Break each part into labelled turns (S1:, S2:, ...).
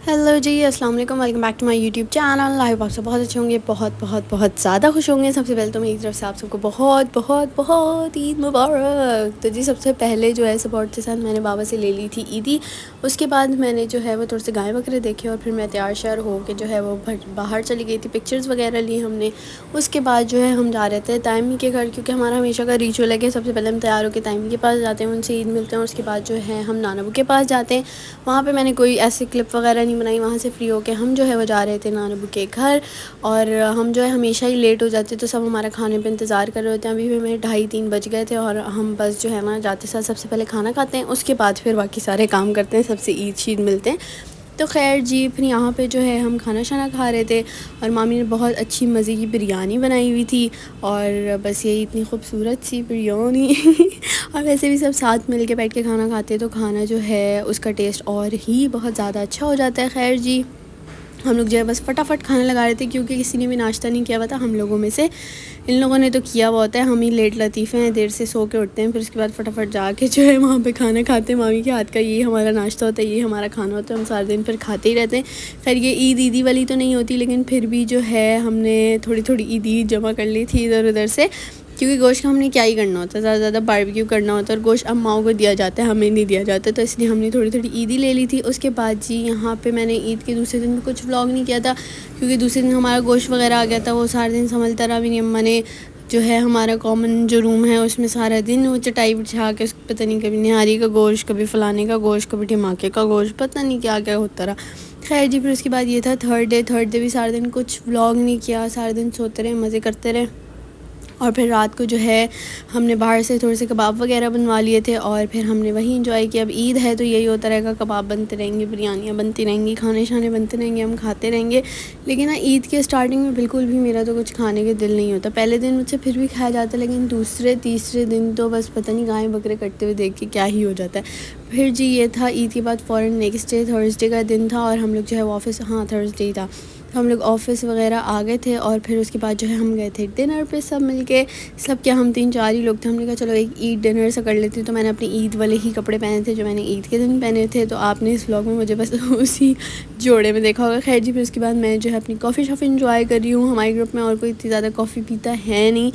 S1: Hello जी, अस्सलाम वालेकुम, welcome back to my YouTube channel. I hope आप सब बहुत अच्छे होंगे, बहुत बहुत बहुत ज़्यादा खुश होंगे। सबसे पहले तो मेरी तरफ से आप सबको बहुत बहुत बहुत ईद मुबारक। तो जी सबसे पहले जो है सपोर्ट के साथ मैंने बाबा से ले ली थी ईदी। उसके बाद मैंने जो है वो थोड़े से गाय बकरे देखे और फिर मैं तैयार श्यार हो के जो है वो बाहर चली गई थी। पिक्चर्स वगैरह ली हमने। उसके बाद जो है हम जा रहे थे तायमी के घर, क्योंकि हमारा हमेशा का रिचुअल है कि सबसे पहले हम तैयार होकर तायमी के पास जाते हैं, उनसे ईद मिलते हैं। उसके बाद जो है हम नानबू के पास जाते हैं। वहाँ पे मैंने कोई ऐसे क्लिप वगैरह नहीं बनाई। वहाँ से फ्री होके हम जो है वो जा रहे थे नानबू के घर, और हम जो है हमेशा ही लेट हो जाते, तो सब हमारा खाने पे इंतज़ार कर रहे होते हैं। अभी भी मेरे 2:30-3 बज गए थे और हम बस जो है ना जाते साथ सबसे पहले खाना खाते हैं, उसके बाद फिर बाकी सारे काम करते हैं, सबसे ईद शीद मिलते हैं। तो खैर जी फिर यहाँ पे जो है हम खाना शाना खा रहे थे और मामी ने बहुत अच्छी मज़े की बिरयानी बनाई हुई थी। और बस यही इतनी खूबसूरत सी बिरयानी और वैसे भी सब साथ मिल के बैठ के खाना खाते तो खाना जो है उसका टेस्ट और ही बहुत ज़्यादा अच्छा हो जाता है। खैर जी हम लोग जो है बस फटाफट खाने लगा रहे थे, क्योंकि किसी ने भी नाश्ता नहीं किया हुआ था हम लोगों में से। इन लोगों ने तो किया हुआ होता है, हम ही लेट लतीफ़े हैं, देर से सो के उठते हैं, फिर उसके बाद फटाफट जाके जो है वहाँ पे खाना खाते हैं। मामी के हाथ का ये हमारा नाश्ता होता है, ये हमारा खाना होता है, हम सारा दिन फिर खाते ही रहते हैं। खैर ये ईदी वाली तो नहीं होती, लेकिन फिर भी जो है हमने थोड़ी थोड़ी ईदी जमा कर ली थी इधर उधर से, क्योंकि गोश्त का हमने क्या ही करना होता है, ज़्यादा ज़्यादा बारबेक्यू करना होता है और गोश्त अम्माओं को दिया जाता है, हमें नहीं दिया जाता। तो इसलिए हमने थोड़ी थोड़ी ईदी ले ली थी। उसके बाद जी यहाँ पे मैंने ईद के दूसरे दिन भी कुछ व्लॉग नहीं किया था, क्योंकि दूसरे दिन हमारा गोश्त वगैरह आ गया था। वो सारे दिन संभलता रहा। मेरी अम्मा ने जो है हमारा कॉमन जो रूम है उसमें सारा दिन वो चटाई बिछा के पता नहीं कभी निहारी का गोश्त, कभी फलाने का गोश्त, कभी ढिमाके का गोश्त, पता नहीं क्या क्या होता रहा। खैर जी फिर उसके बाद ये था थर्ड डे भी सारा दिन कुछ व्लॉग नहीं किया, सारा दिन सोते रहे, मज़े करते रहे। और फिर रात को जो है हमने बाहर से थोड़े से कबाब वगैरह बनवा लिए थे और फिर हमने वही इंजॉय किया। अब ईद है तो यही होता रहेगा, कबाब बनते रहेंगे, बिरयानियाँ बनती रहेंगी, खाने शाने बनते रहेंगे, हम खाते रहेंगे। लेकिन ना ईद के स्टार्टिंग में बिल्कुल भी मेरा तो कुछ खाने के दिल नहीं होता। पहले दिन मुझसे फिर भी खाया जाता है, लेकिन दूसरे तीसरे दिन तो बस पता नहीं गाय बकरे कटते हुए देख के क्या ही हो जाता है। फिर जी ये था ईद के बाद फ़ौरन नेक्स्ट डे थर्सडे का दिन था और हम लोग जो है ऑफिस, हाँ थर्सडे ही था, तो हम लोग ऑफिस वगैरह आ गए थे। और फिर उसके बाद जो है हम गए थे डिनर पे सब मिलके। सब क्या हम 3-4 ही लोग थे। हमने कहा चलो एक ईद डिनर सा कर लेती हूँ। तो मैंने अपनी ईद वाले ही कपड़े पहने थे जो मैंने ईद के दिन पहने थे, तो आपने इस व्लॉग में मुझे बस उसी जोड़े में देखा होगा। खैर जी फिर उसके बाद मैं जो है अपनी कॉफ़ी शॉफ़ी इंजॉय कर रही हूँ। हमारे ग्रुप में और कोई इतनी ज़्यादा कॉफ़ी पीता है नहीं,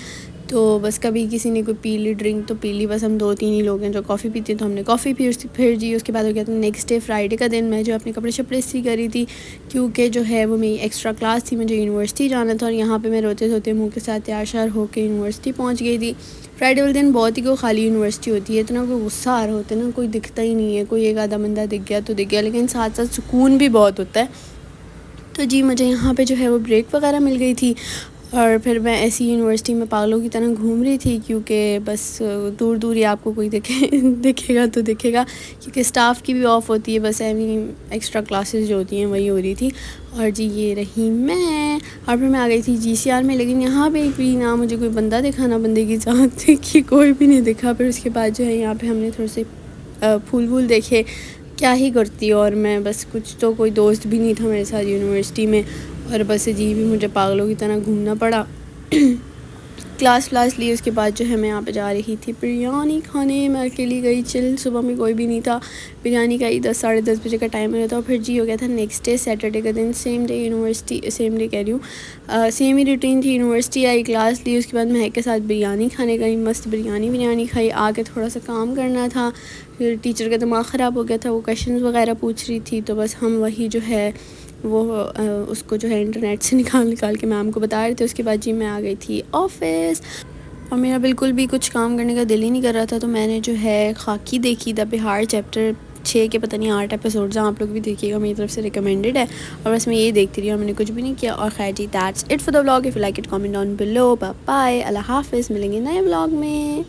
S1: तो बस कभी किसी ने कोई पी ली ड्रिंक तो पी ली, बस हम 2-3 ही लोग हैं जो कॉफ़ी पीते हैं, तो हमने कॉफ़ी पी। फिर जी उसके बाद हो गया था नेक्स्ट डे फ्राइडे का दिन। मैं जो अपने कपड़े शपड़े इस्त्री करी थी, क्योंकि जो है वो मेरी एक्स्ट्रा क्लास थी, मुझे यूनिवर्सिटी जाना था। और यहाँ पे मैं रोते धोते मुँह के साथ तैयार श्यार होकर यूनिवर्सिटी पहुँच गई थी। फ्राइडे वाले दिन बहुत ही को खाली यूनिवर्सिटी होती है, इतना कोई गुस्सा आ रहा होता है ना, कोई दिखता ही नहीं है, कोई एक आधा बंदा दिख गया तो दिख गया, लेकिन साथ साथ सुकून भी बहुत होता है। तो जी मुझे यहाँ पे जो है वो ब्रेक वगैरह मिल गई थी और फिर मैं ऐसी यूनिवर्सिटी में पागलों की तरह घूम रही थी, क्योंकि बस दूर दूर ही आपको कोई दिखेगा तो दिखेगा, क्योंकि स्टाफ की भी ऑफ होती है, बस एवरी एक्स्ट्रा क्लासेस जो होती हैं वही हो रही थी। और जी ये रही मैं, और फिर मैं आ गई थी GCR में, लेकिन यहाँ पे भी ना मुझे कोई बंदा दिखा ना बंदे की जात देखी, कोई भी नहीं दिखा। फिर उसके बाद जो है यहाँ पर हमने थोड़े से फूल वूल देखे, क्या ही करती। और मैं बस कुछ तो कोई दोस्त भी नहीं था मेरे साथ यूनिवर्सिटी में, और बस अजीब ही मुझे पागलों की तरह घूमना पड़ा। क्लास ली। उसके बाद जो है मैं यहाँ पे जा रही थी बिरयानी खाने। मैं अकेली गई, चिल, सुबह में कोई भी नहीं था। बिरयानी का ही 10-10:30 बजे का टाइम रहता। और फिर जी हो गया था नेक्स्ट डे सैटरडे का दिन। Same day university, same day कह रही हूँ, सेम ही रूटीन थी। यूनिवर्सिटी आई, क्लास ली, उसके बाद महक के साथ बिरयानी खाने गई। मस्त बिरयानी खाई। आके थोड़ा सा काम करना था, फिर टीचर का दिमाग ख़राब हो गया था, वो क्वेश्चन वगैरह पूछ रही थी, तो बस हम वही जो है वो उसको जो है इंटरनेट से निकाल के मैम को बता रहे थे। उसके बाद जी मैं आ गई थी ऑफ़िस, और मेरा बिल्कुल भी कुछ काम करने का दिल ही नहीं कर रहा था। तो मैंने जो है खाकी देखी, द बिहार चैप्टर 6 के पता नहीं 8 एपिसोड्स हैं, आप लोग भी देखिएगा, मेरी तरफ से रिकमेंडेड है। और बस मैं ये देखती रही और मैंने कुछ भी नहीं किया। और खैर जी that's it for the vlog. If you like it comment down below. Bye bye, अल्लाह हाफिज़, मिलेंगे नए व्लॉग में।